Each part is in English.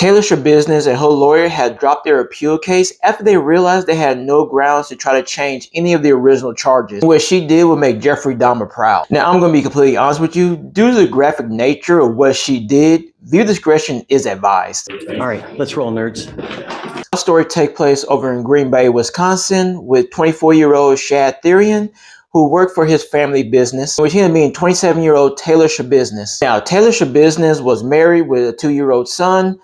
Taylor Schabusiness and her lawyer had dropped their appeal case after they realized they had no grounds to try to change any of the original charges. What she did would make Jeffrey Dahmer proud. Now, I'm going to be completely honest with you. Due to the graphic nature of what she did, viewer discretion is advised. All right, let's roll, nerds. The story takes place over in Green Bay, Wisconsin, with 24-year-old Shad Therian, who worked for his family business, which ended up being 27-year-old Taylor Schabusiness. Now, Taylor Schabusiness was married with a 2-year-old son,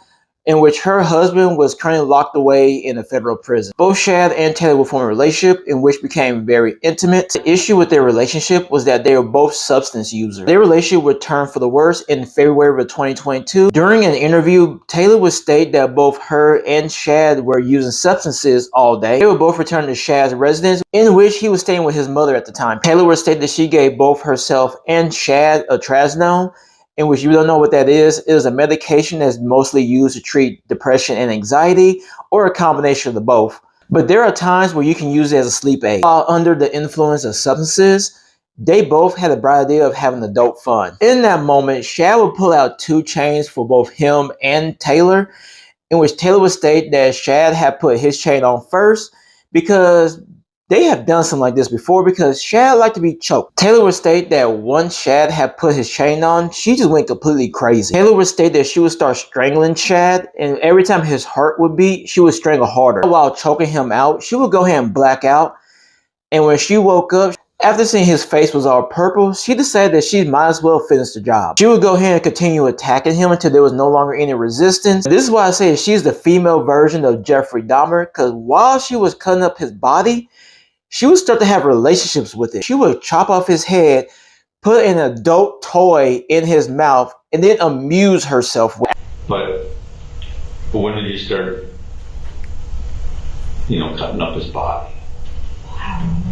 in which her husband was currently locked away in a federal prison. Both Shad and Taylor would form a relationship in which became very intimate. The issue with their relationship was that they were both substance users. Their relationship would turn for the worse in February of 2022. During an interview, Taylor would state that both her and Shad were using substances all day. They would both return to Shad's residence, in which he was staying with his mother at the time. Taylor would state that she gave both herself and Shad a trazodone, in which you don't know what that is. It is a medication that's mostly used to treat depression and anxiety, or a combination of the both. But there are times where you can use it as a sleep aid. While under the influence of substances, they both had a bright idea of having adult fun. In that moment, Shad would pull out 2 chains for both him and Taylor, in which Taylor would state that Shad had put his chain on first because they have done something like this before, because Shad liked to be choked. Taylor would state that once Shad had put his chain on, she just went completely crazy. Taylor would state that she would start strangling Shad, and every time his heart would beat, she would strangle harder. While choking him out, she would go ahead and black out, and when she woke up, after seeing his face was all purple, she decided that she might as well finish the job. She would go ahead and continue attacking him until there was no longer any resistance. This is why I say she's the female version of Jeffrey Dahmer, because while she was cutting up his body, she would start to have relationships with it. She would chop off his head, put an adult toy in his mouth, and then amuse herself with it. But when did you start, cutting up his body?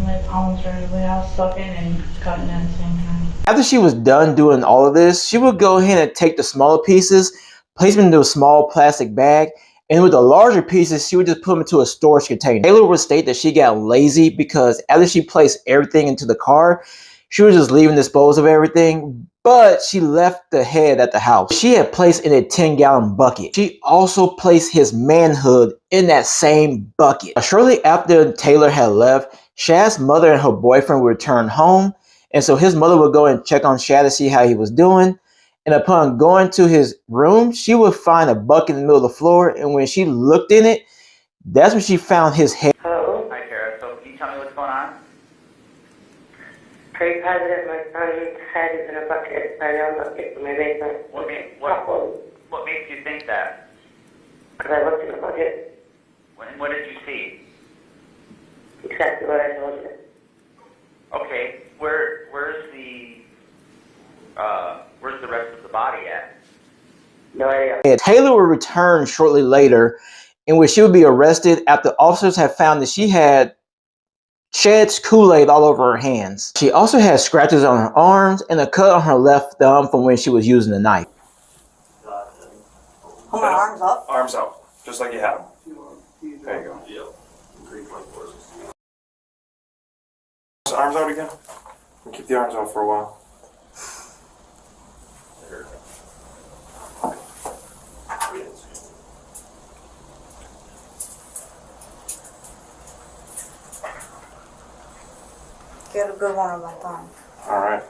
Like almost right away. I was sucking and cutting at the same time. After she was done doing all of this, she would go ahead and take the smaller pieces, place them into a small plastic bag, and with the larger pieces, she would just put them into a storage container. Taylor would state that she got lazy because after she placed everything into the car, she was just leaving dispose of everything, but she left the head at the house. She had placed in a 10-gallon bucket. She also placed his manhood in that same bucket. Shortly after Taylor had left, Shad's mother and her boyfriend would return home, and so his mother would go and check on Shad to see how he was doing. And upon going to his room, she would find a bucket in the middle of the floor, and when she looked in it, that's when she found his head. Hello? Hi, Tara. So can you tell me what's going on? Are you positive my son's head is in a bucket, a young bucket in my basement? What makes you think that? Because I looked in the bucket. What did you see? Exactly what I told you. Okay, where's the rest of the body at? No idea. Taylor would return shortly later, in which she would be arrested after officers had found that she had Shad's Kool-Aid all over her hands. She also had scratches on her arms and a cut on her left thumb from when she was using the knife. Hold my arms up? Arms out, just like you have them. There you go. Yep. Arms out again. And keep the arms out for a while. Get a good one on my thumb. Alright.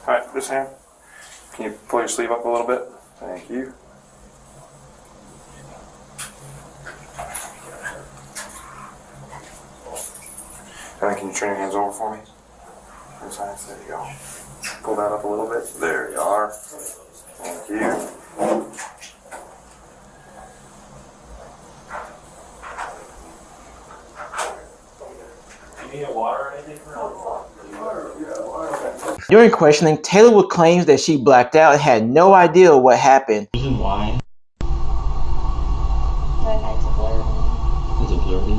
Alright, this hand. Can you pull your sleeve up a little bit? Thank you. And then can you turn your hands over for me? There you go. Pull that up a little bit. There you are. Thank you. You need water or anything? During questioning, Taylor would claim that she blacked out and had no idea what happened. Reason why? That night's a blur. Is it blurry?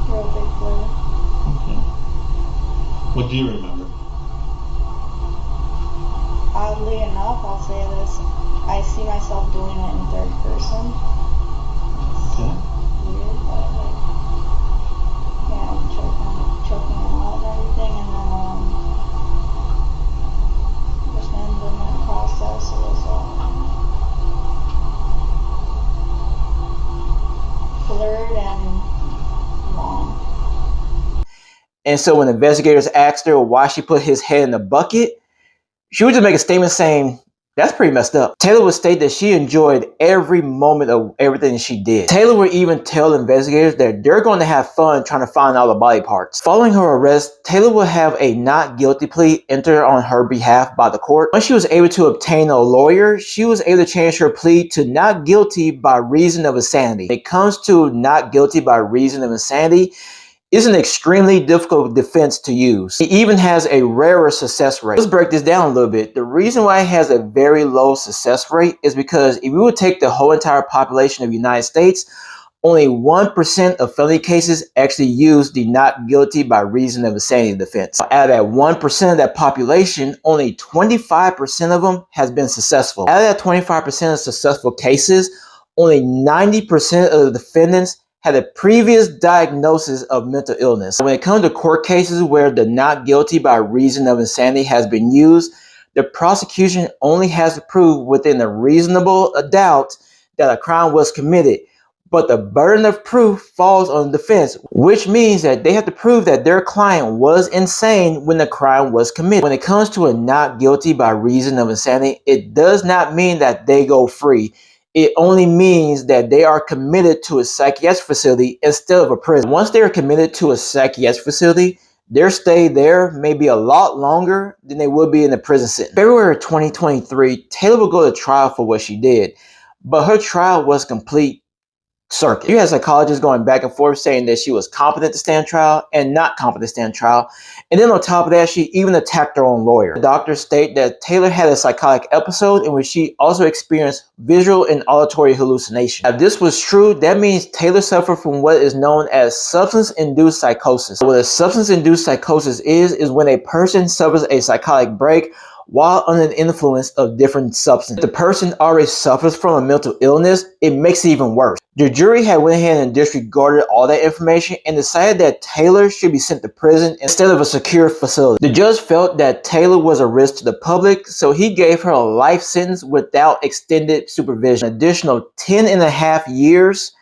Real big blur. Okay. What do you remember? Oddly enough, I'll say this. I see myself doing it in third person. Okay. Weird, but like, yeah, I'm choking him out and everything, and then just ends in that cross And so when investigators asked her why she put his head in the bucket, she would just make a statement saying, that's pretty messed up. Taylor would state that she enjoyed every moment of everything she did. Taylor would even tell investigators that they're going to have fun trying to find all the body parts. Following her arrest, Taylor would have a not guilty plea entered on her behalf by the court. Once she was able to obtain a lawyer, she was able to change her plea to not guilty by reason of insanity. When it comes to not guilty by reason of insanity, it's an extremely difficult defense to use. It even has a rarer success rate. Let's break this down a little bit. The reason why it has a very low success rate is because if we would take the whole entire population of the United States, only 1% of felony cases actually use the not guilty by reason of insanity defense. Out of that 1% of that population, only 25% of them has been successful. Out of that 25% of successful cases, only 90% of the defendants had a previous diagnosis of mental illness. When it comes to court cases where the not guilty by reason of insanity has been used, the prosecution only has to prove within a reasonable doubt that a crime was committed. But the burden of proof falls on the defense, which means that they have to prove that their client was insane when the crime was committed. When it comes to a not guilty by reason of insanity, it does not mean that they go free. It only means that they are committed to a psychiatric facility instead of a prison. Once they are committed to a psychiatric facility, their stay there may be a lot longer than they would be in a prison sentence. February 2023, Taylor will go to trial for what she did, but her trial was complete circuit. You had psychologists going back and forth saying that she was competent to stand trial and not competent to stand trial. And then on top of that, she even attacked her own lawyer. The doctors state that Taylor had a psychotic episode in which she also experienced visual and auditory hallucination. If this was true, that means Taylor suffered from what is known as substance-induced psychosis. What a substance-induced psychosis is when a person suffers a psychotic break while under the influence of different substances. If the person already suffers from a mental illness, it makes it even worse. The jury had went ahead and disregarded all that information and decided that Taylor should be sent to prison instead of a secure facility. The judge felt that Taylor was a risk to the public, so he gave her a life sentence without extended supervision. An additional 10.5 years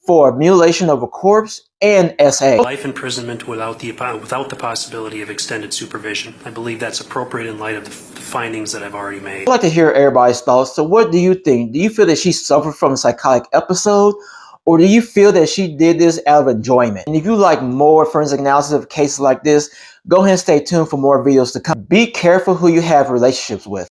for mutilation of a corpse and SA. Life imprisonment without the possibility of extended supervision. I believe that's appropriate in light of the findings that I've already made. I'd like to hear everybody's thoughts. So what do you think? Do you feel that she suffered from a psychotic episode? Or do you feel that she did this out of enjoyment? And if you like more forensic analysis of cases like this, go ahead and stay tuned for more videos to come. Be careful who you have relationships with.